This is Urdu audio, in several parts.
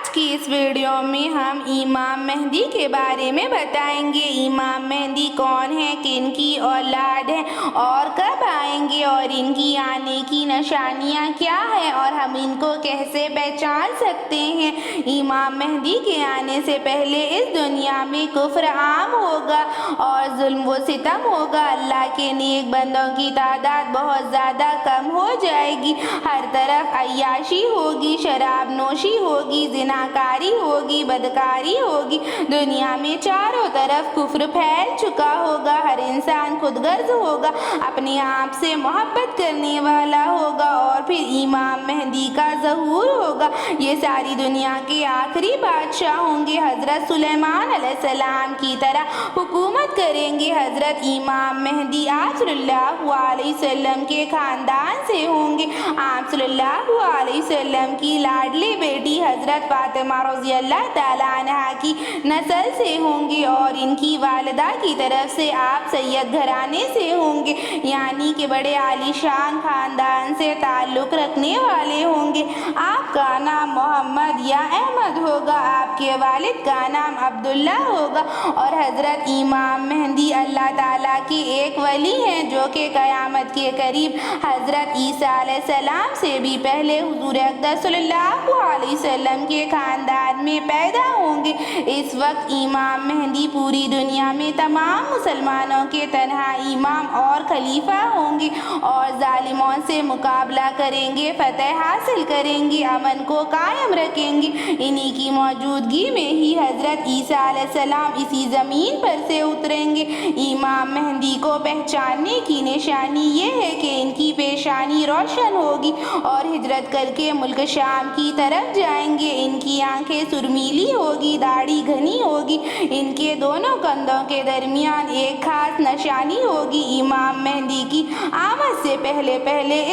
آج کی اس ویڈیو میں ہم امام مہدی کے بارے میں بتائیں گے۔ امام مہدی کون ہے، کن کی اولاد ہے اور کب آئیں گے اور ان کی آنے کی نشانیاں کیا ہیں اور ہم ان کو کیسے پہچان سکتے ہیں۔ امام مہدی کے آنے سے پہلے اس دنیا میں کفر عام ہوگا اور ظلم و ستم ہوگا۔ اللہ کے نیک بندوں کی تعداد بہت زیادہ کم ہو جائے گی۔ ہر طرف عیاشی ہوگی، شراب نوشی ہوگی، زناکاری ہوگی، بدکاری ہوگی۔ دنیا میں چاروں طرف کفر پھیل چکا ہوگا۔ ہر انسان خود غرض ہوگا، اپنے آپ سے محبت کرنے والا ہوگا اور پھر امام مہدی کا ظہور ہوگا۔ یہ ساری دنیا کے آخری بادشاہ ہوں گے۔ حضرت سلیمان علیہ السلام کی طرح حکومت کریں گے۔ حضرت امام مہدی آپ صلی اللہ علیہ وسلم کے خاندان سے ہوں گے۔ آپ صلی اللہ علیہ وسلم کی لاڈلی بیٹی حضرت فاطمہ رضی اللہ تعالیٰ عنہا کی نسل سے ہوں گے اور ان کی والدہ کی طرف سے آپ سید گھرانے سے ہوں گے، یعنی کہ بڑے عالی شان خاندان سے تعلق رکھنے والے ہوں گے۔ آپ کا نام محمد یا احمد ہوگا، آپ کے والد کا نام عبداللہ ہوگا اور حضرت امام مہدی اللہ تعالیٰ کے ایک ولی ہیں جو کہ قیامت کے قریب حضرت عیسیٰ علیہ السلام سے بھی پہلے حضور اقدس صلی اللہ علیہ وسلم کے خاندان میں پیدا ہوں گے۔ اس وقت امام مہدی پوری دنیا میں تمام مسلمانوں کے تنہا امام اور خلیفہ ہوں گے اور ظالموں سے مقابلہ کریں گے، فتح حاصل کریں گے، امن کو قائم رکھیں گے۔ انہی کی موجودگی میں ہی حضرت عیسیٰ علیہ السلام اسی زمین پر سے اتریں گے۔ امام مہدی کو پہچاننے کی نشانی یہ ہے کہ ان کی پیشانی روشن ہوگی اور ہجرت کر کے ملک شام کی طرف جائیں گے۔ ان کی آنکھیں سرمیلی ہوگی، داڑھی گھنی ہوگی، ان کے دونوں کندھوں کے درمیان ایک خاص نشانی ہوگی۔ امام مہدی کی آمد سے پہلے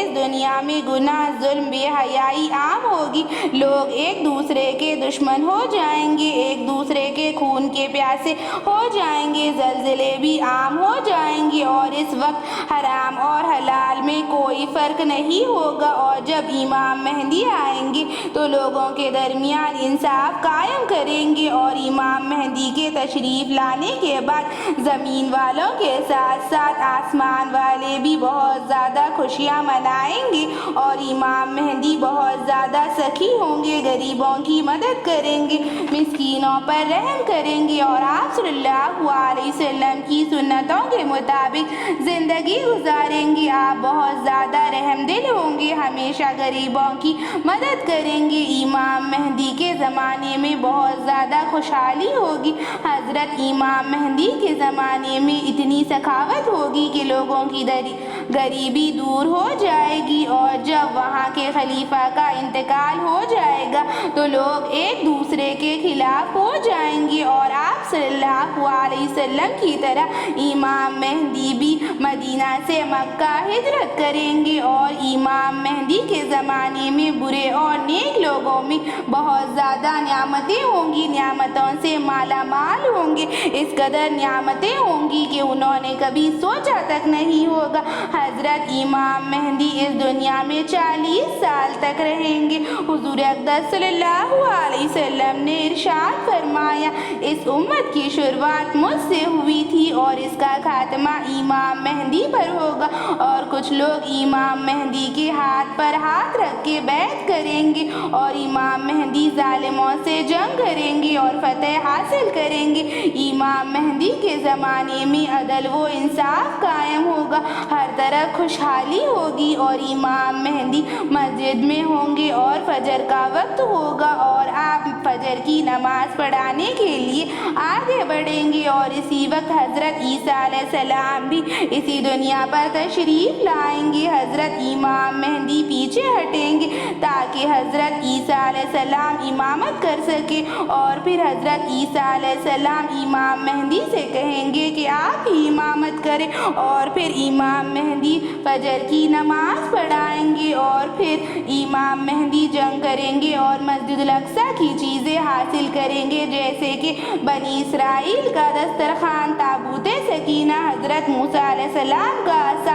اس دنیا میں گناہ، ظلم، بے حیائی عام ہوگی۔ لوگ ایک دوسرے کے دشمن ہو جائیں گے، ایک دوسرے کے خون کے پیاسے ہو جائیں گے، زلزلے بھی عام ہو جائیں گے اور اس وقت حرام اور حلال میں کوئی فرق نہیں ہوگا۔ اور جب امام مہدی آئیں گے تو لوگوں کے درمیان انصاف قائم کریں گے اور امام مہدی کے تشریف لانے کے بعد زمین والوں کے ساتھ ساتھ آسمان والے بھی بہت زیادہ خوشیاں منائیں گے اور امام مہدی بہت زیادہ سخی ہوں گے، غریبوں کی مدد کریں گے، مسکینوں پر رحم کریں گے اور آپ صلی اللہ علیہ وسلم کی سنتوں کے مطابق زندگی گزاریں گے۔ آپ بہت زیادہ رحم دل ہوں گے، ہمیشہ غریبوں کی مدد کریں گے۔ امام مہدی کے زمانے میں بہت زیادہ خوشحالی ہوگی۔ حضرت امام مہدی کے زمانے میں اتنی سخاوت ہوگی کہ لوگوں کی غریبی دور ہو جائے گی اور جب وہاں کے خلیفہ کا انتقال ہو جائے گا تو لوگ ایک دوسرے کے خلاف ہو جائیں گے اور آپ صلی اللہ علیہ وسلم کی طرح امام مہدی بھی مدینہ سے مکہ ہجرت کریں گے اور امام مہدی کے زمانے میں برے اور نیک لوگوں میں بہت زیادہ نعمتیں ہوں گی، نعمتوں سے مالا مال ہوں گے، اس قدر نعمتیں ہوں گی کہ انہوں نے کبھی سوچا تک نہیں ہوگا۔ حضرت امام مہدی اس دنیا میں 40 سال تک رہیں گے۔ حضور اقدس صلی اللہ علیہ وسلم نے ارشاد فرمایا، اس امت کی شروعات مجھ سے ہوئی تھی اور اس کا خاتمہ امام مہدی پر ہوگا اور کچھ لوگ امام مہدی کے ہاتھ پر ہاتھ رکھ کے بیعت کریں گے اور امام مہدی ظالموں سے جنگ کریں گے اور فتح حاصل کریں گے۔ امام مہدی کے زمانے میں عدل و انصاف قائم ہوگا، ہر طرف خوشحالی ہوگی اور امام مہدی مسجد میں ہوں گے اور فجر کا وقت ہوگا اور آپ فجر کی نماز پڑھانے کے لیے آگے بڑھیں گے اور اسی وقت حضرت عیسیٰ علیہ السلام بھی اسی دنیا پر تشریف لائیں گے۔ حضرت امام مہدی پیچھے ہٹیں گے تاکہ حضرت عیسیٰ علیہ السلام امامت کر سکے اور پھر حضرت عیسیٰ علیہ السلام امام مہدی سے کہیں گے کہ آپ ہی امامت کریں اور پھر امام مہدی فجر کی نماز پڑھائیں گے اور پھر امام مہدی جنگ کریں گے اور مسجد الاقصیٰ کی چیزیں حاصل کریں گے، جیسے کہ بنی اسرائیل کا دسترخوان، تابوت سکینہ، حضرت موسیٰ علیہ السلام کا عصا،